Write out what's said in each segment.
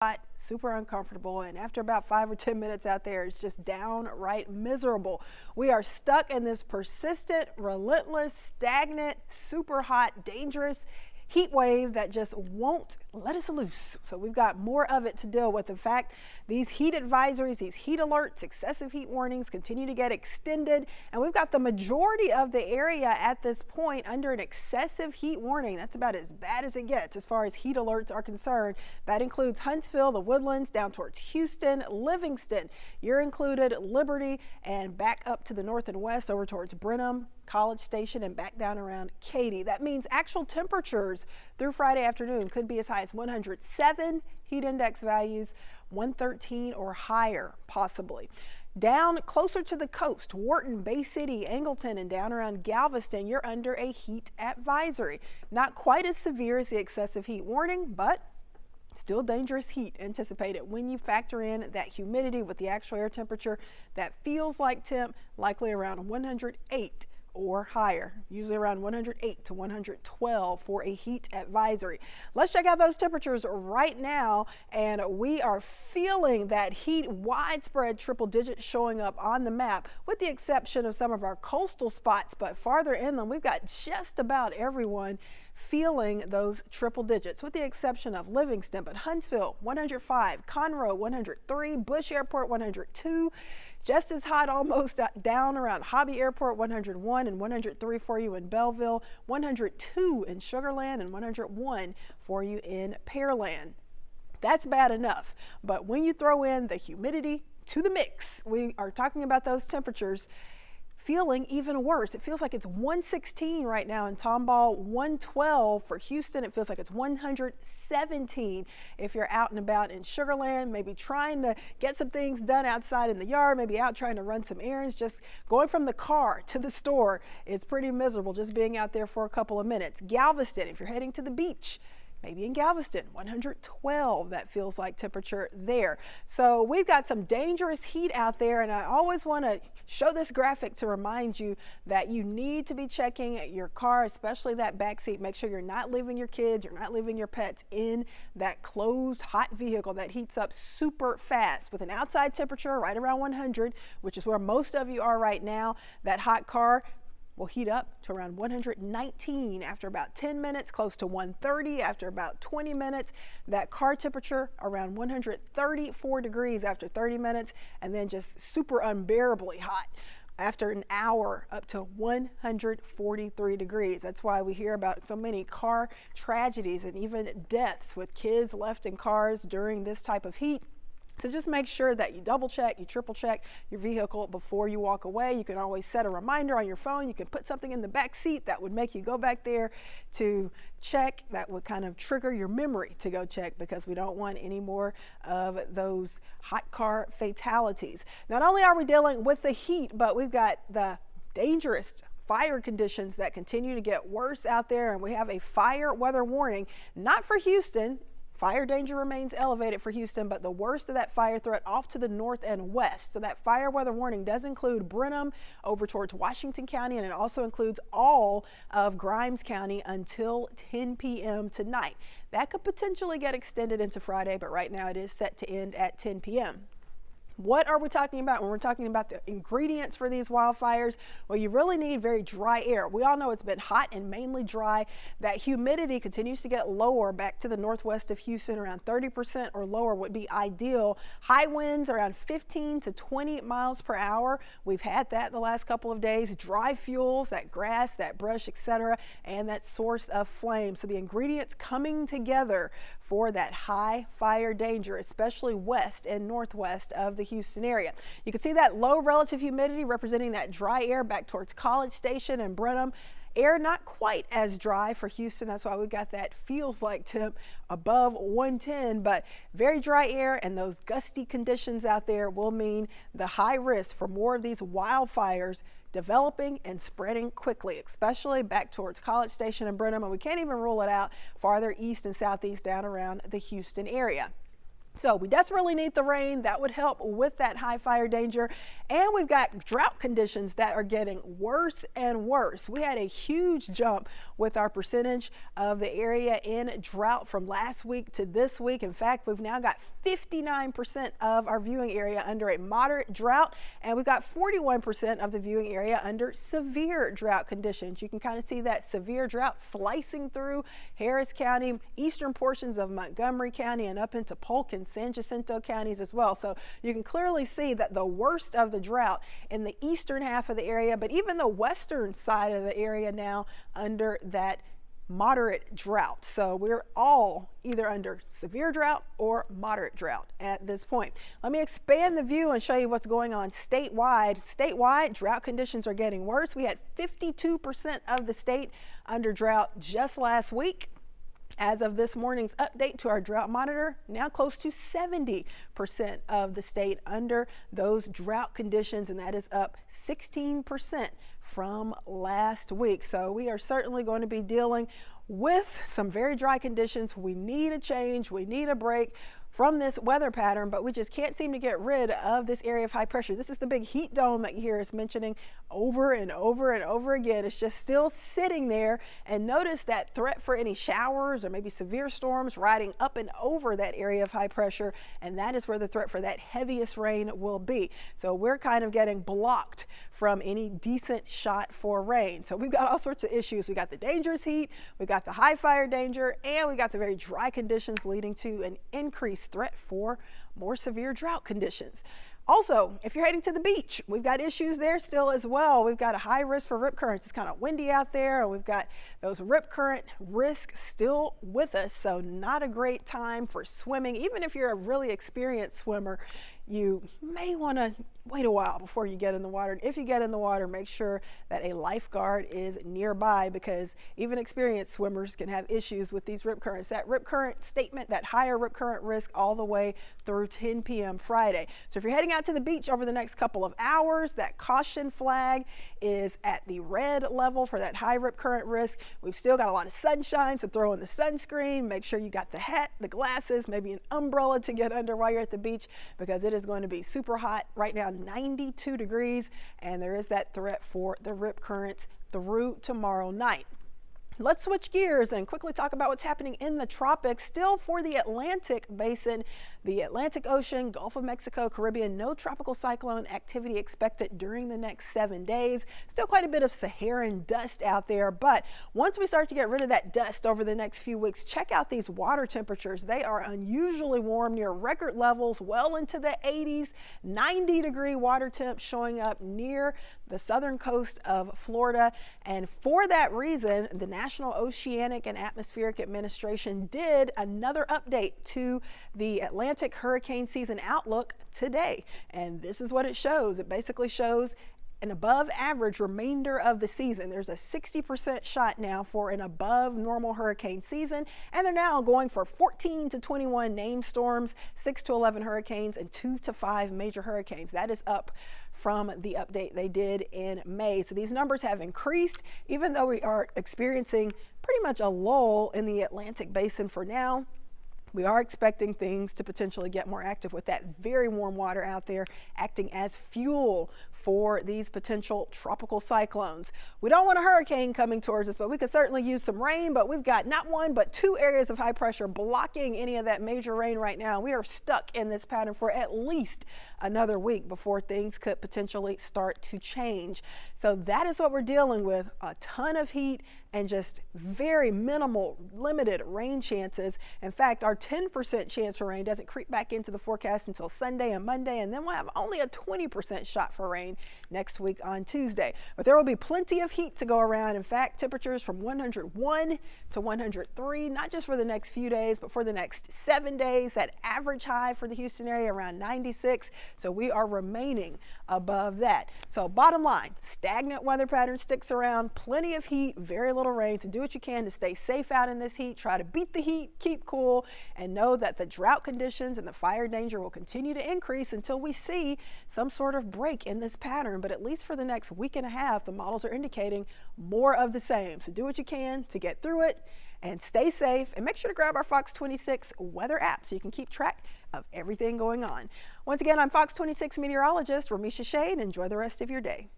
hot, super uncomfortable, and after about 5 or 10 minutes out there, it's just downright miserable. We are stuck in this persistent, relentless, stagnant, super hot, dangerous heat wave that just won't let us loose. So we've got more of it to deal with. In fact, these heat advisories, these heat alerts, excessive heat warnings continue to get extended, and we've got the majority of the area at this point under an excessive heat warning. That's about as bad as it gets as far as heat alerts are concerned. That includes Huntsville, the Woodlands, down towards Houston, Livingston. You're included, Liberty, and back up to the north and west over towards Brenham, College Station, and back down around Katy. That means actual temperatures through Friday afternoon could be as high as 107 heat index values, 113 or higher possibly. Down closer to the coast, Wharton, Bay City, Angleton, and down around Galveston, you're under a heat advisory. Not quite as severe as the excessive heat warning, but still dangerous heat anticipated when you factor in that humidity with the actual air temperature that feels like temp, likely around 108 or higher, usually around 108 to 112 for a heat advisory. Let's check out those temperatures right now, and we are feeling that heat, widespread triple digits showing up on the map, with the exception of some of our coastal spots, but farther inland, we've got just about everyone feeling those triple digits, with the exception of Livingston. But Huntsville 105, Conroe 103, Bush Airport 102, just as hot almost down around Hobby Airport 101 and 103 for you in Belleville, 102 in Sugar Land, and 101 for you in Pearland. That's bad enough, but when you throw in the humidity to the mix, we are talking about those temperatures feeling even worse. It feels like it's 116 right now in Tomball, 112 for Houston. It feels like it's 117 if you're out and about in Sugar Land, maybe trying to get some things done outside in the yard, maybe out trying to run some errands. Just going from the car to the store is pretty miserable, just being out there for a couple of minutes. Galveston, if you're heading to the beach, maybe in Galveston, 112, that feels like temperature there. So we've got some dangerous heat out there, and I always want to show this graphic to remind you that you need to be checking your car, especially that back seat. Make sure you're not leaving your kids, you're not leaving your pets in that closed hot vehicle that heats up super fast. With an outside temperature right around 100, which is where most of you are right now, that hot car will heat up to around 119 after about 10 minutes, close to 130 after about 20 minutes. That car temperature around 134 degrees after 30 minutes, and then just super unbearably hot after an hour, up to 143 degrees. That's why we hear about so many car tragedies and even deaths with kids left in cars during this type of heat. So just make sure that you double check, you triple check your vehicle before you walk away. You can always set a reminder on your phone. You can put something in the back seat that would make you go back there to check. That would kind of trigger your memory to go check, because we don't want any more of those hot car fatalities. Not only are we dealing with the heat, but we've got the dangerous fire conditions that continue to get worse out there, and we have a fire weather warning, not for Houston. Fire danger remains elevated for Houston, but the worst of that fire threat off to the north and west. So that fire weather warning does include Brenham over towards Washington County, and it also includes all of Grimes County until 10 p.m. tonight. That could potentially get extended into Friday, but right now it is set to end at 10 p.m. What are we talking about when we're talking about the ingredients for these wildfires? Well, you really need very dry air. We all know it's been hot and mainly dry. That humidity continues to get lower back to the northwest of Houston. Around 30% or lower would be ideal. High winds around 15 to 20 miles per hour. We've had that the last couple of days. Dry fuels, that grass, that brush, etc., and that source of flame. So the ingredients coming together for that high fire danger, especially west and northwest of the Houston area. You can see that low relative humidity representing that dry air back towards College Station and Brenham. Air not quite as dry for Houston. That's why we've got that feels like temp above 110, but very dry air, and those gusty conditions out there will mean the high risk for more of these wildfires developing and spreading quickly, especially back towards College Station and Brenham, and we can't even rule it out farther east and southeast down around the Houston area. So we desperately need the rain. That would help with that high fire danger. And we've got drought conditions that are getting worse and worse. We had a huge jump with our percentage of the area in drought from last week to this week. In fact, we've now got 59% of our viewing area under a moderate drought, and we've got 41% of the viewing area under severe drought conditions. You can kind of see that severe drought slicing through Harris County, eastern portions of Montgomery County, and up into Polk and San Jacinto counties as well. So you can clearly see that the worst of the drought in the eastern half of the area, but even the western side of the area now under that moderate drought. So we're all either under severe drought or moderate drought at this point. Let me expand the view and show you what's going on statewide. Statewide, drought conditions are getting worse. We had 52% of the state under drought just last week. As of this morning's update to our drought monitor, now close to 70% of the state under those drought conditions, and that is up 16% from last week. So we are certainly going to be dealing with some very dry conditions. We need a change. We need a break from this weather pattern, but we just can't seem to get rid of this area of high pressure. This is the big heat dome that you hear us mentioning over and over and over again. It's just still sitting there, and notice that threat for any showers or maybe severe storms riding up and over that area of high pressure, and that is where the threat for that heaviest rain will be. So we're kind of getting blocked from any decent shot for rain. So we've got all sorts of issues. We got the dangerous heat, we got the high fire danger, and we got the very dry conditions leading to an increased threat for more severe drought conditions. Also, if you're heading to the beach, we've got issues there still as well. We've got a high risk for rip currents. It's kind of windy out there, and we've got those rip current risks still with us. So not a great time for swimming. Even if you're a really experienced swimmer, you may want to wait a while before you get in the water. And if you get in the water, make sure that a lifeguard is nearby, because even experienced swimmers can have issues with these rip currents. That rip current statement, that higher rip current risk all the way through 10 p.m. Friday. So if you're heading out to the beach over the next couple of hours, that caution flag is at the red level for that high rip current risk. We've still got a lot of sunshine, so throw in the sunscreen. Make sure you got the hat, the glasses, maybe an umbrella to get under while you're at the beach, because it is going to be super hot right now, 92 degrees, and there is that threat for the rip currents through tomorrow night. Let's switch gears and quickly talk about what's happening in the tropics. Still for the Atlantic basin, the Atlantic Ocean, Gulf of Mexico, Caribbean, no tropical cyclone activity expected during the next 7 days. Still quite a bit of Saharan dust out there, but once we start to get rid of that dust over the next few weeks, check out these water temperatures. They are unusually warm, near record levels, well into the 80s, 90-degree water temps showing up near the southern coast of Florida. And for that reason, the National Oceanic and Atmospheric Administration did another update to the Atlantic hurricane season outlook today. And this is what it shows. It basically shows an above average remainder of the season. There's a 60% shot now for an above normal hurricane season, and they're now going for 14 to 21 named storms, 6 to 11 hurricanes, and 2 to 5 major hurricanes. That is up from the update they did in May. So these numbers have increased, even though we are experiencing pretty much a lull in the Atlantic basin for now. We are expecting things to potentially get more active with that very warm water out there acting as fuel for these potential tropical cyclones. We don't want a hurricane coming towards us, but we could certainly use some rain. But we've got not one, but 2 areas of high pressure blocking any of that major rain right now. We are stuck in this pattern for at least another week before things could potentially start to change. So that is what we're dealing with, a ton of heat and just very minimal, limited rain chances. In fact, our 10% chance for rain doesn't creep back into the forecast until Sunday and Monday, and then we'll have only a 20% shot for rain next week on Tuesday. But there will be plenty of heat to go around. In fact, temperatures from 101 to 103, not just for the next few days, but for the next 7 days. That average high for the Houston area around 96. So we are remaining above that. So bottom line, stagnant weather pattern sticks around, plenty of heat, very little rain. So do what you can to stay safe out in this heat. Try to beat the heat, keep cool, and know that the drought conditions and the fire danger will continue to increase until we see some sort of break in this pattern, but at least for the next week and a half, the models are indicating more of the same. So do what you can to get through it and stay safe, and make sure to grab our Fox 26 weather app so you can keep track of everything going on. Once again, I'm Fox 26 meteorologist Ramisha Shade. Enjoy the rest of your day.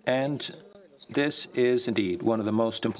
And this is indeed one of the most important